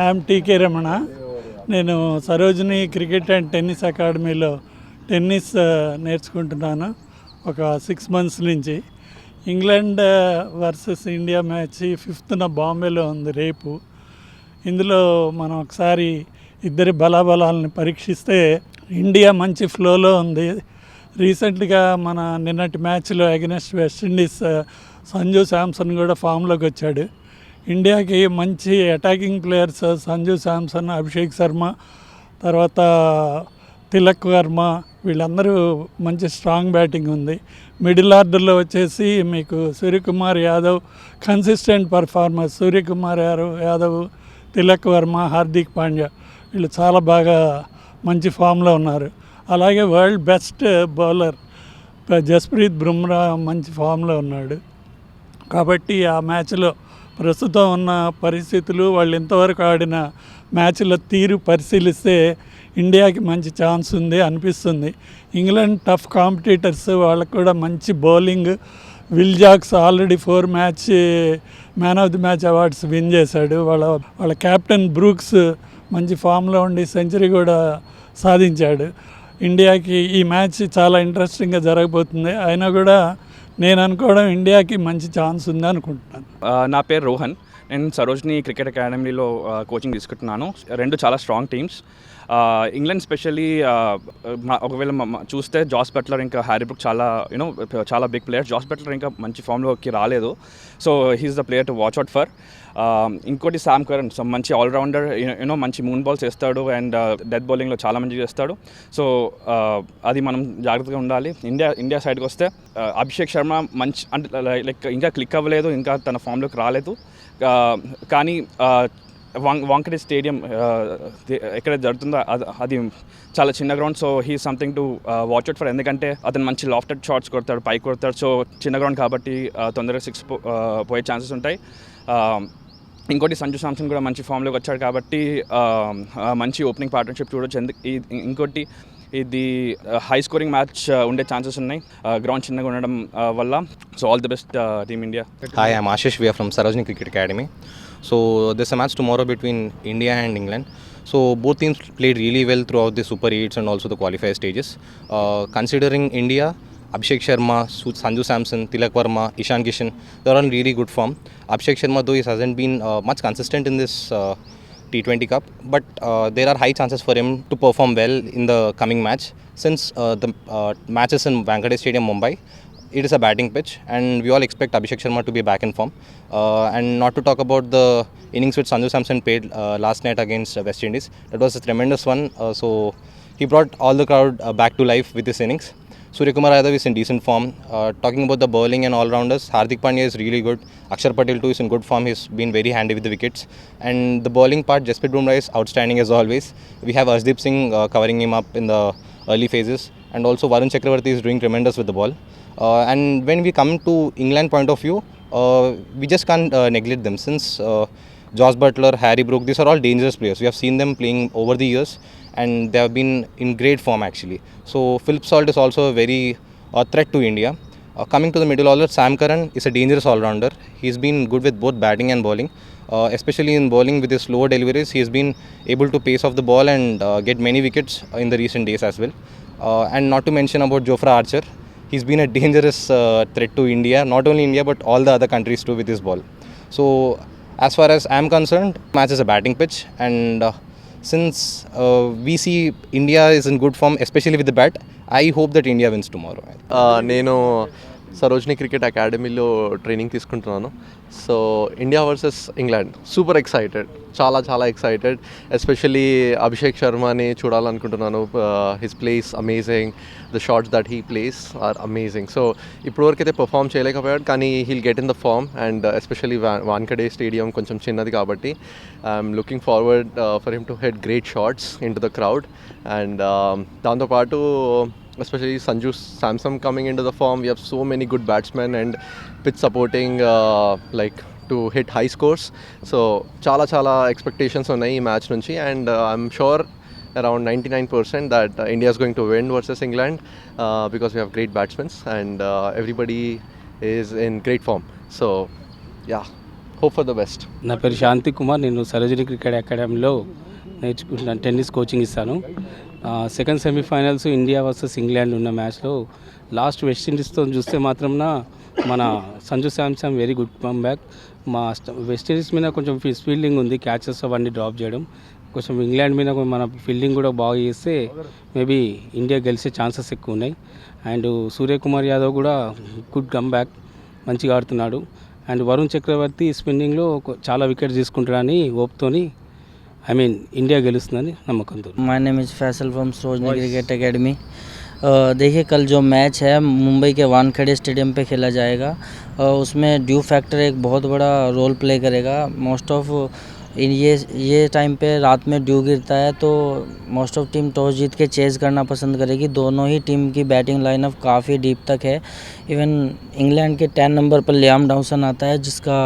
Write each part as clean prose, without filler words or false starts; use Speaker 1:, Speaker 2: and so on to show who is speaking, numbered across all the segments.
Speaker 1: I'm టీకే రమణ. నేను Sarojini cricket and tennis అకాడమీలో tennis నేర్చుకుంటున్నాను ఒక 6 months నుంచి. England versus India match 5th బాంబేలో ఉంది రేపు. ఇందులో మనం ఒకసారి ఇద్దరి బలాబలాలను పరీక్షిస్తే ఇండియా మంచి ఫ్లోలో ఉంది. రీసెంట్గా మన నిన్నటి మ్యాచ్లో అగెనెస్ట్ వెస్టిండీస్ సంజు శాంసన్ కూడా ఫామ్లోకి వచ్చాడు. ఇండియాకి మంచి అటాకింగ్ ప్లేయర్స్ సంజు శాంసన్, అభిషేక్ శర్మ, తర్వాత తిలక్ వర్మ, వీళ్ళందరూ మంచి స్ట్రాంగ్ బ్యాటింగ్ ఉంది. మిడిల్ ఆర్డర్లో వచ్చేసి మీకు సూర్యకుమార్ యాదవ్ కన్సిస్టెంట్ పర్ఫార్మర్, సూర్యకుమార్ యాదవ్, తిలక్ వర్మ, హార్దిక్ పాండ్యా వీళ్ళు చాలా బాగా మంచి ఫామ్లో ఉన్నారు. అలాగే world best bowler Jasprit Bumrah మంచి ఫామ్లో ఉన్నాడు. కాబట్టి ఆ మ్యాచ్లో ప్రస్తుతం ఉన్న పరిస్థితులు, వాళ్ళు ఇంతవరకు ఆడిన మ్యాచ్ల తీరు పరిశీలిస్తే ఇండియాకి మంచి ఛాన్స్ ఉంది అనిపిస్తుంది. ఇంగ్లాండ్ టఫ్ కాంపిటీటర్స్, వాళ్ళకు కూడా మంచి bowling. Will Jacks already 4 match man of the match awards win చేశాడు. వాళ్ళ కెప్టెన్ బ్రూక్స్ మంచి ఫామ్లో ఉండి సెంచరీ కూడా సాధించాడు. ఇండియాకి ఈ మ్యాచ్ చాలా ఇంట్రెస్టింగ్గా జరగబోతుంది. అయినా కూడా నేను అనుకోవడం ఇండియాకి మంచి ఛాన్స్ ఉంది అనుకుంటున్నాను.
Speaker 2: నా పేరు రోహన్. నేను సరోజిని క్రికెట్ అకాడమీలో కోచింగ్ తీసుకుంటున్నాను. 2 చాలా స్ట్రాంగ్ టీమ్స్. ఇంగ్లాండ్ స్పెషల్లీ ఒకవేళ చూస్తే జాస్ బట్లర్ ఇంకా హ్యారీ బ్రూక్ చాలా బిగ్ ప్లేయర్స్. జాస్ బట్లర్ ఇంకా మంచి ఫామ్లోకి రాలేదు. So he is the player to watch out for. ఇంకోటి శామ్ కరన్, మంచి ఆల్రౌండర్, మంచి మూన్ బాల్స్ వేస్తాడు అండ్ డెత్ బౌలింగ్లో చాలా మంచిగా చేస్తాడు. సో అది మనం జాగ్రత్తగా ఉండాలి. ఇండియా సైడ్కి వస్తే అభిషేక్ శర్మ మంచి అంటే లైక్ ఇంకా క్లిక్ అవ్వలేదు, ఇంకా తన ఫామ్లోకి రాలేదు. కానీ వాంకడే స్టేడియం ఎక్కడ జరుగుతుందో అది చాలా చిన్న ground. So he something to watch out for. ఎందుకంటే అతను మంచి లాఫ్టెడ్ షాట్స్ కొడతాడు, పైకి కొడతాడు. సో చిన్న గ్రౌండ్ కాబట్టి తొందరగా 6 పోయే ఛాన్సెస్ ఉంటాయి. ఇంకోటి సంజు శాంసన్ కూడా మంచి ఫామ్లోకి వచ్చాడు కాబట్టి మంచి ఓపెనింగ్ పార్ట్నర్షిప్ చూడొచ్చు. ఇంకోటి ఇది హై స్కోరింగ్ మ్యాచ్ ఉండే ఛాన్సెస్ ఉన్నాయి గ్రౌండ్ చిన్నగా ఉండడం వల్ల. So all the best team India.
Speaker 3: Hi, I'm Ashish. We are from Sarojini Cricket Academy. So there's a match tomorrow between India and England. So both teams played really well throughout the Super 8s and also the qualifier stages. Considering India, Abhishek Sharma, Sanju Samson, Tilak Verma, Ishan Kishan, they're all in really good form. Abhishek Sharma though he hasn't been much consistent in this T20 Cup, but there are high chances for him to perform well in the coming match since the matches in Wankhede Stadium, Mumbai. It is a batting pitch and we all expect Abhishek Sharma to be back in form. And not to talk about the innings which Sanju Samson played last night against West Indies. That was a tremendous one. So he brought all the crowd back to life with his innings. Suryakumar Yadav is in decent form. Talking about the bowling and all-rounders, Hardik Pandya is really good. Akshar Patel too is in good form. He's been very handy with the wickets. And the bowling part, Jasprit Bumrah is outstanding as always. We have Arshdeep Singh covering him up in the early phases. And also Varun Chakravarti is doing tremendous with the ball. And when we come to England point of view, we just can't neglect them since Josh Butler, Harry Brook, these are all dangerous players. We have seen them playing over the years and they have been in great form actually. So Philip Salt is also a very threat to India. Coming to the middle order, Sam Curran is a dangerous all-rounder. He's been good with both batting and bowling. Especially in bowling with his slower deliveries, he has been able to pace off the ball and get many wickets in the recent days as well. And not to mention about Jofra Archer. He's been a dangerous threat to India, not only India but all the other countries too with his ball. So as far as I'm concerned, match is a batting pitch and since we see India is in good form, especially with the bat, I hope that India wins tomorrow.
Speaker 4: నేను Sarojini cricket అకాడమీలో training తీసుకుంటున్నాను. So India versus England super excited, చాలా excited. Especially Abhishek శర్మని చూడాలనుకుంటున్నాను. His plays amazing, the shots that he plays are amazing. So ఇప్పటివరకు అయితే perform చేయలేకపోయాడు కానీ he'll get in the form and especially Wankhede stadium కొంచెం చిన్నది కాబట్టి I'm looking forward for him to hit great shots into the crowd. And దాంతోపాటు especially Sanju Samson coming into the form. We have so many good batsmen and pitch supporting like to hit high scores. So చాలా expectations ఉన్నాయి ఈ match నుంచి and I'm sure around 99% that India is going to win versus England because we have great batsmen and everybody is in great form. So yeah, hope for the best.
Speaker 5: నా పేరు శాంతి కుమార్. నేను Sarojini cricket అకాడమీలో నేర్చుకుంటున్నాను, tennis coaching ఇస్తాను. Second semifinals India versus England ఉన్న మ్యాచ్లో last వెస్టిండీస్తో చూస్తే మాత్రం మన Sanju Samson very good come back. మా వెస్టిండీస్ మీద కొంచెం ఫీల్డింగ్ ఉంది, క్యాచెస్ అవన్నీ డ్రాప్ చేయడం. కొంచెం ఇంగ్లాండ్ మీద మన ఫీల్డింగ్ కూడా బాగా చేస్తే మేబీ ఇండియా గెలిచే ఛాన్సెస్ ఎక్కువ ఉన్నాయి. అండ్ సూర్యకుమార్ యాదవ్ కూడా గుడ్ కమ్ బ్యాక్, మంచిగా ఆడుతున్నాడు. అండ్ వరుణ్ చక్రవర్తి స్పిన్నింగ్లో చాలా వికెట్ తీసుకుంటాడని హోప్తోని ఇండియా గెలుస్తుందని నమ్మకంతో.
Speaker 6: My name is Faisal from Sarojini cricket academy. देखिए कल जो मैच है मुंबई के वानखेड़े स्टेडियम पे खेला जाएगा. उसमें ड्यू फैक्टर एक बहुत बड़ा रोल प्ले करेगा. मोस्ट ऑफ ये टाइम पे रात में ड्यू गिरता है तो मोस्ट ऑफ टीम टॉस जीत के चेज़ करना पसंद करेगी. दोनों ही टीम की बैटिंग लाइनअप काफ़ी डीप तक है. इवन इंग्लैंड के 10 नंबर पर लियाम डॉसन आता है जिसका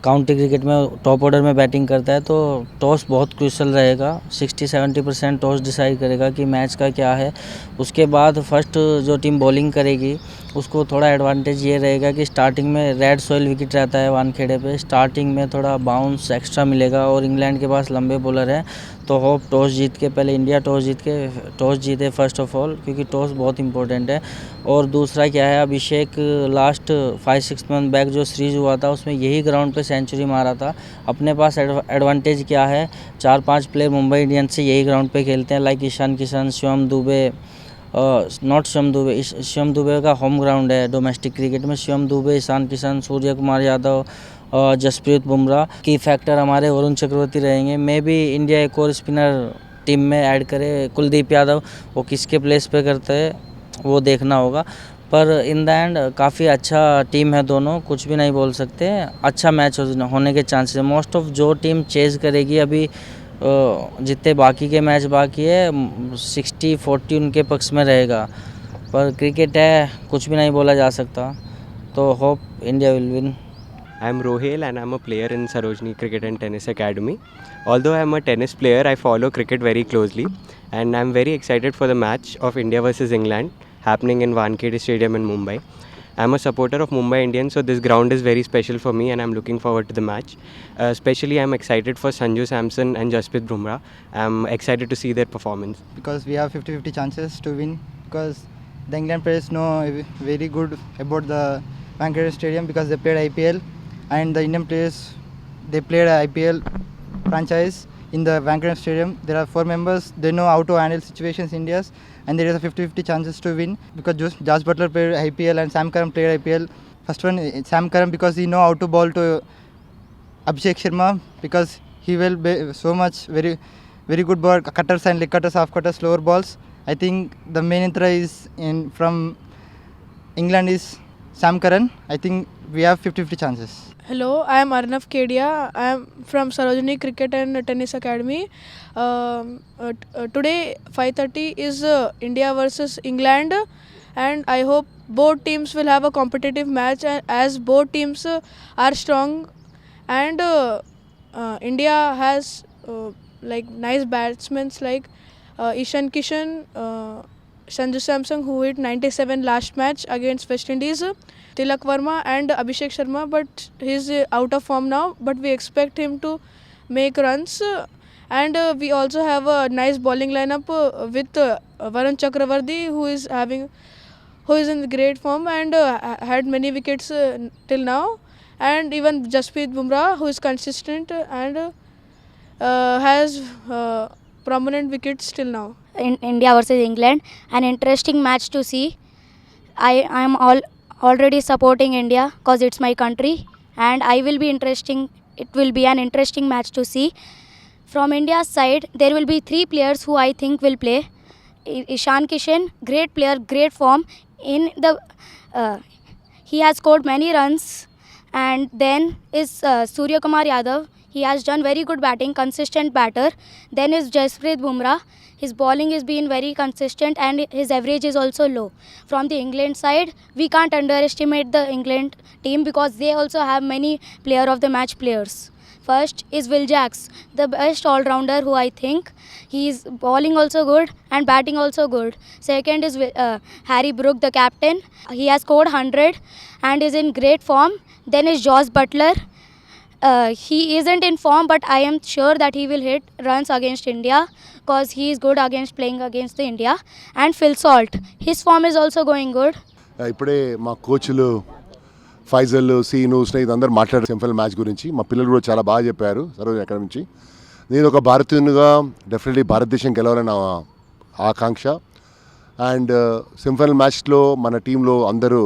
Speaker 6: काउंटी क्रिकेट में टॉप ऑर्डर में बैटिंग करता है. तो टॉस बहुत क्रूशल रहेगा. 60-70% टॉस डिसाइड करेगा कि मैच का क्या है. उसके बाद फर्स्ट जो टीम बॉलिंग करेगी उसको थोड़ा एडवांटेज ये रहेगा कि स्टार्टिंग में रेड सॉइल विकेट रहता है वानखेड़े पे. स्टार्टिंग में थोड़ा बाउंस एक्स्ट्रा मिलेगा और इंग्लैंड के पास लंबे बॉलर हैं. तो होप टॉस जीत के पहले इंडिया टॉस जीते फर्स्ट ऑफ ऑल, क्योंकि टॉस बहुत इंपॉर्टेंट है. और दूसरा क्या है, अभिषेक लास्ट 5-6 मंथ बैक जो सीरीज़ हुआ था उसमें यही ग्राउंड पे सेंचुरी मारा था. अपने पास एडवांटेज क्या है, 4-5 प्लेयर मुंबई इंडियंस से यही ग्राउंड पे खेलते हैं, लाइक ईशान किशन, शिवम दुबे. शिवम दुबे का होम ग्राउंड है डोमेस्टिक क्रिकेट में. शिवम दुबे, ईशान किशन, सूर्य कुमार यादव, जसप्रीत बुमराह. की फैक्टर हमारे वरुण चक्रवर्ती रहेंगे. मे भी इंडिया एक और स्पिनर टीम में ऐड करे, कुलदीप यादव. वो किसके प्लेस पे करते हैं वो देखना होगा. पर इन द एंड काफ़ी अच्छा टीम है दोनों, कुछ भी नहीं बोल सकते. अच्छा मैच होने के चांसेस है. मोस्ट ऑफ जो टीम चेज़ करेगी अभी जितने बाकी के मैच बाकी है 60-40 उनके पक्ष में रहेगा. पर क्रिकेट है, कुछ भी नहीं बोला जा सकता. तो hope India will win.
Speaker 7: I'm Rohil and I'm a player in Sarojini Cricket and Tennis Academy. Although I'm a tennis player, I follow cricket very closely and I'm very excited for the match of India versus England happening in Wankhede Stadium in Mumbai. I'm a supporter of Mumbai Indians, so this ground is very special for me and I'm looking forward to the match. Especially I'm excited for Sanju Samson and Jasprit Bumrah. I'm excited to see their performance.
Speaker 8: Because we have 50-50 chances to win, because the England players know very good about the Wankhede Stadium because they played IPL, and the Indian players, they played IPL franchise in the Wankhede Stadium. There are 4 members, they know how to handle situations in India, and there is a 50-50 chances to win because Josh Butler played IPL and Sam Curran played IPL. First one, Sam Curran, because he know how to bowl to Abhishek Sharma, because he will be so much very good ball, cutters and leg cutters, half cutters, slower balls. I think the main threat is from England is Sam Curran. I think we have 50-50 chances.
Speaker 9: Hello, I am Arnav Kedia. I am from Sarojini Cricket and Tennis Academy. Today 5:30 is India versus England, and I hope both teams will have a competitive match, as both teams are strong, and India has like nice batsmen like Ishan Kishan, Sanju Samson, who hit 97 last match against West Indies, Tilak Verma and Abhishek Sharma, but he's out of form now, but we expect him to make runs. And we also have a nice bowling lineup with Varun Chakravarti, who is in great form and had many wickets till now, and even Jasprit Bumrah, who is consistent and has prominent wickets till now.
Speaker 10: In India versus England, an interesting match to see. I am already supporting India because it's my country, and it will be an interesting match to see. From India's side, there will be 3 players who I think will play. Ishan Kishan, great player, great form. He has scored many runs. And then is Surya Kumar Yadav. He has done very good batting, consistent batter. Then is Jasprit Bumrah. His bowling is being very consistent and his average is also low. From the England side, we can't underestimate the England team because they also have many player of the match players. First is Will Jacks, the best all-rounder who I think. He is bowling also good and batting also good. Second is Harry Brook, the captain. He has scored 100 and is in great form. Then is Josh Butler. he isn't in form, but I am sure that he will hit runs against India because he is good against playing against the India. And Phil Salt, his form is also going good.
Speaker 11: ఇప్పుడే మా కోచ్లు Faisal scene స్నేహితు అందరూ మాట్లాడారు సెమిఫైనల్ match గురించి. మా పిల్లలు కూడా చాలా బాగా చెప్పారు సరోజ్ అకాడమీ నుంచి. నేను ఒక భారతీయునిగా డెఫినెట్లీ భారతదేశం గెలవాలని నా ఆకాంక్ష. అండ్ సెమిఫైనల్ మ్యాచ్లో మన టీంలో అందరూ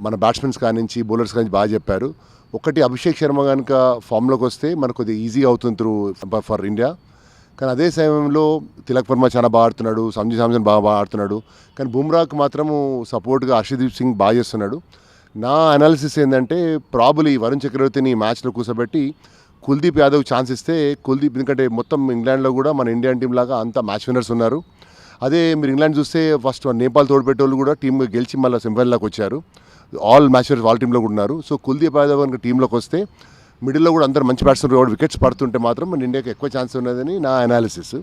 Speaker 11: మన బ్యాట్స్మెన్స్ కానించి బౌలర్స్ కానించి బాగా చెప్పారు. ఒకటి అభిషేక్ శర్మ కనుక ఫామ్లోకి వస్తే మనకు కొద్దిగా ఈజీగా అవుతుంది త్రూ ఫర్ ఇండియా. కానీ అదే సమయంలో తిలక్ వర్మ చాలా బాగా ఆడుతున్నాడు, సంజు శాంసన్ బాగా ఆడుతున్నాడు. కానీ బుమ్రాకు మాత్రము సపోర్ట్గా హర్షదీప్ సింగ్ బాగా చేస్తున్నాడు. నా అనాలిసిస్ ఏంటంటే ప్రాబులీ వరుణ్ చక్రవర్తిని మ్యాచ్లో కూర్చోబెట్టి కుల్దీప్ యాదవ్ ఛాన్స్ ఇస్తే కుల్దీప్, ఎందుకంటే మొత్తం ఇంగ్లాండ్లో కూడా మన ఇండియన్ టీం లాగా అంతా మ్యాచ్ విన్నర్స్ ఉన్నారు. అదే మీరు ఇంగ్లాండ్ చూస్తే ఫస్ట్ నేపాల్ తోడుపెట్టేవాళ్ళు కూడా టీంగా గెలిచి మళ్ళీ సెమిఫైనల్లోకి వచ్చారు. ఆల్ మ్యాచ్ విన్నర్స్ వాళ్ళ టీంలో కూడా ఉన్నారు. సో కుల్దీప్ యాదవ్ కనుక టీంలోకి వస్తే మిడిల్లో కూడా అందరు మంచి బ్యాట్స్మెన్ కూడా వికెట్స్ పడుతుంటే మాత్రం మన ఇండియాకి ఎక్కువ ఛాన్స్ ఉన్నదని నా అనాలిసిస్.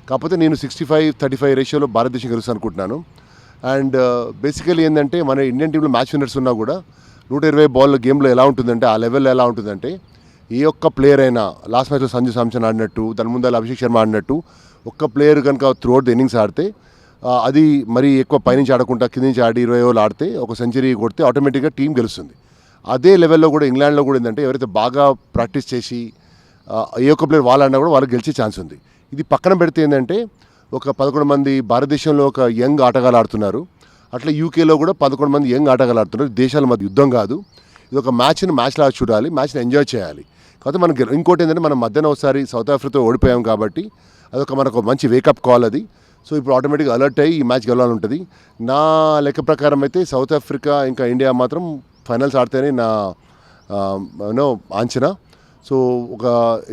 Speaker 11: కాకపోతే నేను 65-35 రేషియోలో భారతదేశం గెలుస్తాను అనుకుంటున్నాను. అండ్ బేసికలీ ఏంటంటే మన ఇండియన్ టీంలో మ్యాచ్ విన్నర్స్ ఉన్నా కూడా 120 బాల్ గేమ్లో ఎలా ఉంటుందంటే, ఆ లెవెల్లో ఎలా ఉంటుందంటే, ఏ ఒక్క ప్లేయర్ అయినా లాస్ట్ మ్యాచ్లో సంజు శాంసన్ ఆడినట్టు, దాని ముందు అభిషేక్ శర్మ ఆడినట్టు ఒక్క ప్లేయర్ కనుక త్రూఅవుట్ ద ఇన్నింగ్స్ ఆడితే, అది మరీ ఎక్కువ పైనుంచి ఆడకుండా కింద నుంచి ఆడి 20 ఓవర్లు ఆడితే ఒక సెంచరీ కొడితే ఆటోమేటిక్గా టీం గెలుస్తుంది. అదే లెవెల్లో కూడా ఇంగ్లాండ్లో కూడా ఏంటంటే ఎవరైతే బాగా ప్రాక్టీస్ చేసి ఏ ఒక్క ప్లేయర్ వాళ్ళు ఆడినా కూడా వాళ్ళకి గెలిచే ఛాన్స్ ఉంది. ఇది పక్కన పెడితే ఏంటంటే ఒక 11 మంది భారతదేశంలో ఒక యంగ్ ఆటగాళ్ళు ఆడుతున్నారు. అట్లా యూకేలో కూడా 11 మంది యంగ్ ఆటగాళ్ళు ఆడుతున్నారు. దేశాల మధ్య యుద్ధం కాదు, ఇది ఒక మ్యాచ్లా చూడాలి, మ్యాచ్ని ఎంజాయ్ చేయాలి. కాకపోతే మనకి ఇంకోటి ఏంటంటే మనం మధ్యాహ్నం ఒకసారి సౌత్ ఆఫ్రికాతో ఓడిపోయాం కాబట్టి అదొక మనకు మంచి వేకప్ కాల్ అది. సో ఇప్పుడు ఆటోమేటిక్గా అలర్ట్ అయ్యి ఈ మ్యాచ్ గెలవాలని ఉంటుంది. నా లెక్క ప్రకారం అయితే సౌత్ ఆఫ్రికా ఇంకా ఇండియా మాత్రం ఫైనల్స్ ఆడితేనే నా అంచనా. సో ఒక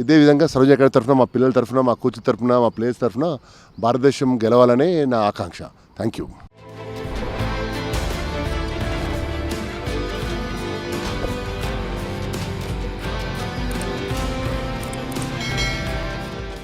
Speaker 11: ఇదే విధంగా సరోజ్ అకాడమీ తరఫున, మా పిల్లల తరఫున, మా కోచ్ తరఫున, మా ప్లేయర్స్ తరఫున భారతదేశం గెలవాలనే నా ఆకాంక్ష. Thank you.